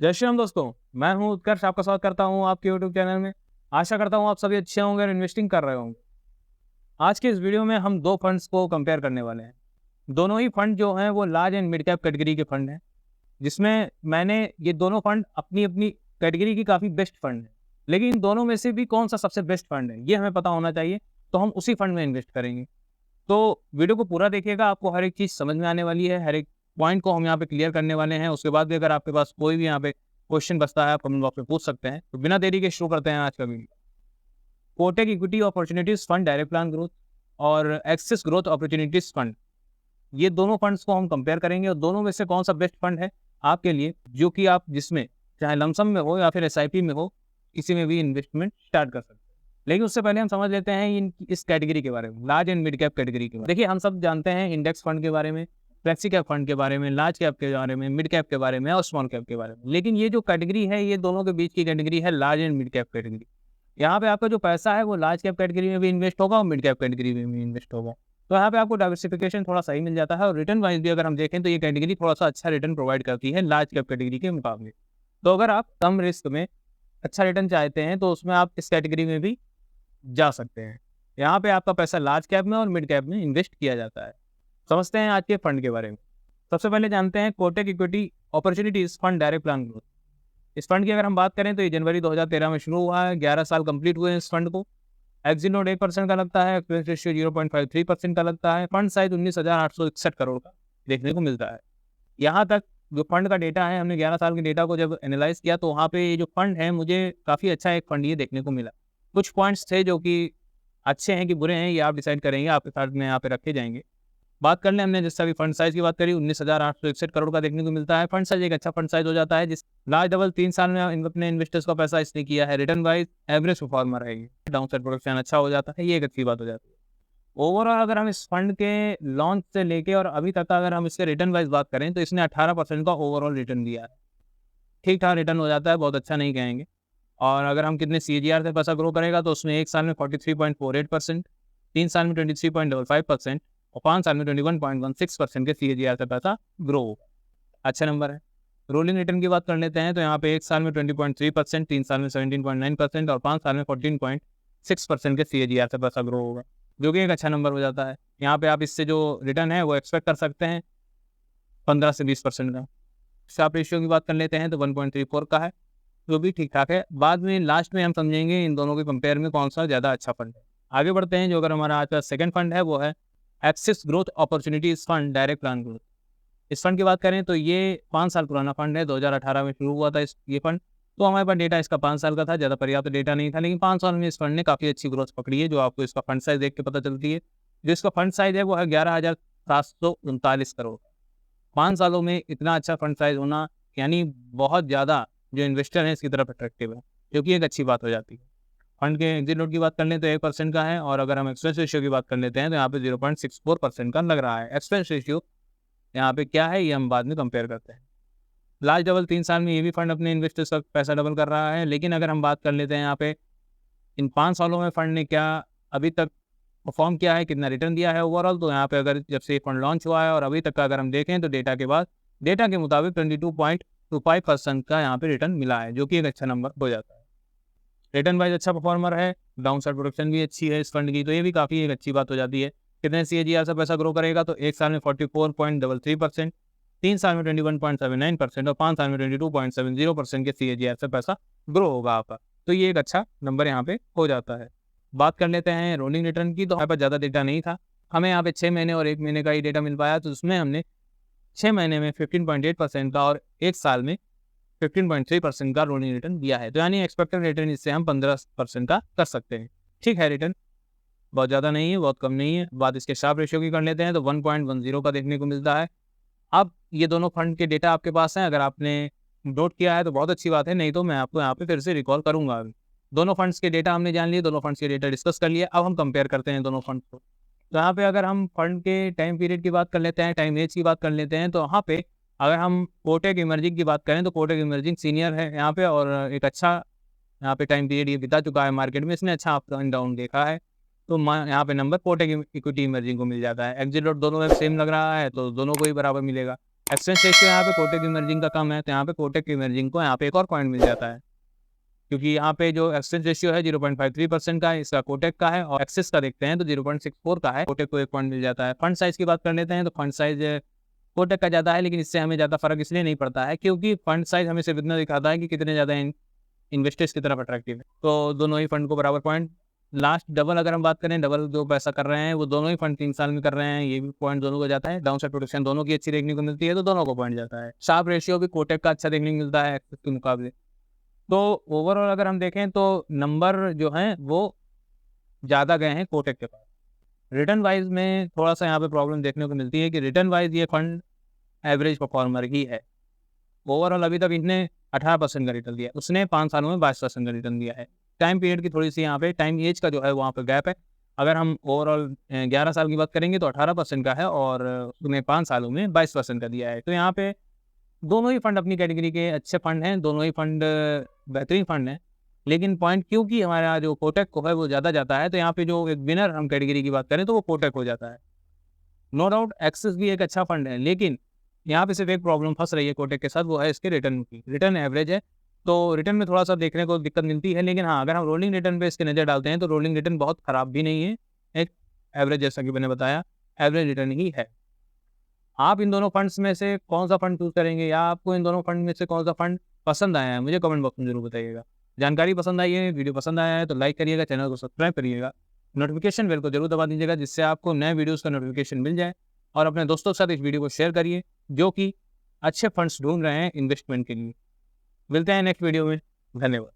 जय श्री राम दोस्तों, मैं हूं उत्कर्ष। आपका स्वागत करता हूं आपके यूट्यूब चैनल में। आशा करता हूं आप सभी अच्छे होंगे और इन्वेस्टिंग कर रहे होंगे। आज के इस वीडियो में हम दो फंड्स को कंपेयर करने वाले हैं। दोनों ही फंड जो हैं वो large and mid cap category के फंड हैं, जिसमें मैंने ये दोनों फंड अपनी अपनी कैटेगरी की काफ़ी बेस्ट फंड है। लेकिन इन दोनों में से भी कौन सा सबसे बेस्ट फंड है ये हमें पता होना चाहिए, तो हम उसी फंड में इन्वेस्ट करेंगे। तो वीडियो को पूरा देखिएगा, आपको हर एक चीज़ समझ में आने वाली है, हर एक पॉइंट को हम यहाँ पे क्लियर करने वाले हैं। उसके बाद भी अगर आपके पास कोई भी यहाँ पे क्वेश्चन बचता है आप कमेंट बॉक्स में पूछ सकते हैं। तो बिना देरी के शुरू करते हैं आज का video. Kotak equity opportunities fund direct plan growth और एक्सिस ग्रोथ अपॉर्चुनिटीज फंड, ये दोनों फंड्स को हम कंपेयर करेंगे और दोनों में से कौन सा बेस्ट फंड है आपके लिए, जो कि आप जिसमें चाहे लमसम में हो या फिर एसआईपी में हो, किसी में भी इन्वेस्टमेंट स्टार्ट कर सकते हैं। लेकिन उससे पहले हम समझ लेते हैं इस कैटेगरी के बारे में, large and mid cap category के बारे में। देखिए, हम सब जानते हैं इंडेक्स फंड के बारे में, फ्लेक्सी कैप फंड के बारे में, लार्ज कैप के बारे में, मिड कैप के बारे में और स्मॉल कैप के बारे में। लेकिन ये जो कैटेगरी है, ये दोनों के बीच की कैटेगरी है large and mid cap category. यहाँ पे आपका जो पैसा है वो लार्ज कैप कैटेगरी में भी इन्वेस्ट होगा और मिड कैप कैटेगरी में भी इन्वेस्ट होगा। तो यहाँ पे आपको डाइवर्सिफिकेशन थोड़ा सही मिल जाता है और रिटर्न वाइज भी अगर हम देखें तो ये कैटेगरी थोड़ा सा अच्छा रिटर्न प्रोवाइड करती है लार्ज कैप कैटेगरी के मुकाबले। तो अगर आप कम रिस्क में अच्छा रिटर्न चाहते हैं तो उसमें आप इस कैटेगरी में भी जा सकते हैं। यहाँ पे आपका पैसा लार्ज कैप में और मिड कैप में इन्वेस्ट किया जाता है। समझते हैं आज के फंड के बारे में। सबसे पहले जानते हैं Kotak equity opportunities fund direct plan growth. इस फंड की अगर हम बात करें तो ये जनवरी 2013 में शुरू हुआ है। 11 साल कंप्लीट हुए हैं इस फंड को। एक्जिट नोट 1% का लगता है, एक्सपेंस रेशियो 0.53% का लगता है। फंड साइज 19,861 करोड़ का देखने को मिलता है। यहाँ तक जो फंड का डेटा है, हमने 11 साल के डेटा को जब एनालाइज किया तो वहाँ पे ये जो फंड है मुझे काफ़ी अच्छा एक फंड ये देखने को मिला। कुछ पॉइंट्स थे जो कि अच्छे हैं कि बुरे हैं, ये आप डिसाइड करेंगे, आपके साथ में यहाँ पे रखे जाएंगे। बात कर लें, हमने जैसा भी फंड साइज की बात करी, 19,861 करोड़ का देखने को मिलता है। फंड साइज एक अच्छा फंड साइज हो जाता है, जिस लार्ज डबल 3 साल में अपने इन्वेस्टर्स का पैसा इसने किया है। रिटर्न वाइज एवरेज परफॉर्मर है, डाउन साइड प्रोडक्शन अच्छा हो जाता है, ये एक अच्छी बात हो जाती है। ओवरऑल अगर हम इस फंड के लॉन्च से लेके और अभी तक अगर हम इसके रिटर्न वाइज बात करें तो इसने 18% का ओवरऑल रिटर्न दिया है। ठीक ठाक रिटर्न हो जाता है, बहुत अच्छा नहीं कहेंगे। और अगर हम कितने CAGR से पैसा ग्रो करेगा तो उसमें 1 साल में 43.48%, 3 साल में 23.55% और 5 साल में 21.16% के CAGR से पैसा ग्रो होगा। अच्छा नंबर है। रोलिंग रिटर्न की बात कर लेते हैं तो यहाँ पे 1 साल में 20.3%, 3 साल में 17.9% और 5 साल में 14.6% के CAGR से पैसा ग्रो होगा, जो कि एक अच्छा नंबर हो जाता है। यहाँ पे आप इससे जो रिटर्न है वो एक्सपेक्ट कर सकते हैं 15 से 20% का। शार्प रेशियो की बात कर लेते हैं तो 1.34 का है, जो भी ठीक ठाक है। बाद में लास्ट में हम समझेंगे इन दोनों के कंपेयर में कौन सा ज़्यादा अच्छा फंड है। आगे बढ़ते हैं। जो अगर हमारा आज का सेकंड फंड है वो है axis growth opportunities fund direct plan growth. इस फंड की बात करें तो ये 5 साल पुराना फंड है, 2018 में शुरू हुआ था ये फंड। तो हमारे पास डेटा इसका 5 साल का था, ज़्यादा पर्याप्त डेटा नहीं था, लेकिन 5 साल में इस फंड ने काफ़ी अच्छी ग्रोथ पकड़ी है, जो आपको इसका फंड साइज देख के पता चलती है। जो इसका फंड साइज है वो है 11,739 करोड़। 5 सालों में इतना अच्छा फंड साइज होना यानी बहुत ज़्यादा जो इन्वेस्टर हैं इसकी तरफ अट्रैक्टिव है, जो कि एक अच्छी बात हो जाती है। फंड के एग्जिट नोट की बात कर लें तो 1% का है और अगर हम एक्सपेंस रेशियो की बात कर लेते हैं तो यहाँ पे 0.64% का लग रहा है। एक्सपेंस रेशियो यहाँ पे क्या है ये हम बाद में कंपेयर करते हैं। लास्ट डबल 3 साल में ये भी फंड अपने इन्वेस्टर्स का पैसा डबल कर रहा है। लेकिन अगर हम बात कर लेते हैं यहाँ पे इन 5 सालों में फंड ने क्या अभी तक परफॉर्म किया है, कितना रिटर्न दिया है ओवरऑल, तो यहाँ पे अगर जब से फंड लॉन्च हुआ है और अभी तक का अगर हम देखें तो डेटा के मुताबिक 22.25% का यहाँ पे रिटर्न मिला है, जो कि एक अच्छा नंबर हो जाता है। रिटर्न वाइज अच्छा परफॉर्मर है, डाउन साइड प्रोडक्शन भी अच्छी है इस फंड की, तो ये भी काफ़ी एक अच्छी बात हो जाती है। कितने CAGR से पैसा ग्रो करेगा तो 1 साल में 44.33%, 3 साल में 21.79% और 5 साल में 22.70% के CAGR से पैसा ग्रो होगा आपका। तो ये एक अच्छा नंबर यहाँ पे हो जाता है। बात कर लेते हैं रोलिंग रिटर्न की, तो हमारे पास ज़्यादा डेटा नहीं था, हमें यहाँ पे 6 महीने और 1 महीने का ही डेटा मिल पाया। तो उसमें हमने 6 महीने में 15.8% का और 1 साल में 15.3% का रोलिंग रिटर्न दिया है। तो यानी एक्सपेक्टेड रिटर्न इससे हम 15% का कर सकते हैं। ठीक है, रिटर्न बहुत ज़्यादा नहीं है, बहुत कम नहीं है। बात इसके शार्प रेशियो की कर लेते हैं तो 1.10 का देखने को मिलता है। अब ये दोनों फंड के डेटा आपके पास हैं, अगर आपने नोट किया है तो बहुत अच्छी बात है, नहीं तो मैं आपको यहाँ पे फिर से रिकॉल करूँगा। दोनों फंड्स के डेटा हमने जान लिए, दोनों फंड्स के डेटा डिस्कस कर लिए। अब हम कंपेयर करते हैं दोनों फंड्स को। तो यहाँ पे अगर हम फंड के टाइम पीरियड की बात कर लेते हैं, टाइम एज की बात कर लेते हैं, तो यहाँ पे अगर हम कोटक इमर्जिंग की बात करें तो कोटक इमर्जिंग सीनियर है यहाँ पे और एक अच्छा यहाँ पे टाइम पीरियड ये बिता चुका है मार्केट में, इसने अच्छा अप एंड डाउन देखा है। तो यहाँ पे नंबर कोटक इक्विटी इमर्जिंग को मिल जाता है। एग्जिट रेट दोनों में सेम लग रहा है तो दोनों को ही बराबर मिलेगा। एक्सचेंज रेशियो यहाँ पे कोटक इमर्जिंग का कम है, तो यहाँ पे कोटक इमर्जिंग को यहाँ पे एक और पॉइंट मिल जाता है, क्योंकि यहाँ पे जो एक्सचेंज रेशियो है 0.53% का है, इसका कोटक का है, और एक्सिस का देखते हैं तो 0.64 का है, कोटक को एक पॉइंट मिल जाता है। फंड साइज की बात कर लेते हैं तो फंड साइज कोटक का ज़्यादा है, लेकिन इससे हमें ज़्यादा फर्क इसलिए नहीं पड़ता है क्योंकि फंड साइज हमें सिर्फ इतना दिखाता है कि कितने ज़्यादा इन्वेस्टर्स की तरफ अट्रैक्टिव है। तो दोनों ही फंड को बराबर पॉइंट। लास्ट डबल अगर हम बात करें, डबल जो पैसा कर रहे हैं वो दोनों ही फंड 3 साल में कर रहे हैं, ये भी पॉइंट दोनों को जाता है। डाउन साइड प्रोटेक्शन दोनों की अच्छी देखने को मिलती है, तो दोनों को पॉइंट जाता है। शार्प रेशियो भी कोटक का अच्छा देखने को मिलता है एक्सिस के मुकाबले। तो ओवरऑल अगर हम देखें तो नंबर जो हैं वो ज़्यादा गए हैं कोटक के पास। रिटर्न वाइज में थोड़ा सा यहाँ पे प्रॉब्लम देखने को मिलती है कि रिटर्न वाइज ये फंड एवरेज परफॉर्मर ही है। ओवरऑल अभी तक इसने 18% का रिटर्न दिया, उसने 5 सालों में 22% का रिटर्न दिया है। टाइम पीरियड की थोड़ी सी यहाँ पे टाइम एज का जो है वहाँ पे गैप है। अगर हम ओवरऑल 11 साल की बात करेंगे तो 18% का है, और उसने 5 सालों में 22% का दिया है। तो यहाँ पे दोनों ही फंड अपनी कैटेगरी के अच्छे फंड हैं, दोनों ही फंड बेहतरीन फंड हैं, लेकिन पॉइंट क्योंकि हमारा जो कोटक को है वो ज़्यादा जाता है, तो यहाँ पे जो एक विनर हम कैटेगरी की बात करें तो वो कोटक हो जाता है। नो डाउट एक्सिस भी एक अच्छा फंड है, लेकिन यहाँ पे सिर्फ एक प्रॉब्लम फंस रही है कोटक के साथ, वो है इसके रिटर्न की। रिटर्न एवरेज है, तो रिटर्न में थोड़ा सा देखने को दिक्कत मिलती है, लेकिन हाँ अगर हम रोलिंग रिटर्न पे इसकी नज़र डालते हैं तो रोलिंग रिटर्न बहुत ख़राब भी नहीं है, एक एवरेज जैसा कि मैंने बताया एवरेज रिटर्न ही है। आप इन दोनों फंड्स में से कौन सा फंड चूज़ करेंगे, या आपको इन दोनों फंड में से कौन सा फंड पसंद आया है, मुझे कमेंट बॉक्स में ज़रूर बताइएगा। जानकारी पसंद आई है, वीडियो पसंद आया है तो लाइक करिएगा, चैनल को सब्सक्राइब करिएगा, नोटिफिकेशन बेल को जरूर दबा दीजिएगा जिससे आपको नए वीडियोज़ का नोटिफिकेशन मिल जाए, और अपने दोस्तों के साथ इस वीडियो को शेयर करिए जो कि अच्छे फंड्स ढूंढ रहे हैं इन्वेस्टमेंट के लिए। मिलते हैं नेक्स्ट वीडियो में, धन्यवाद।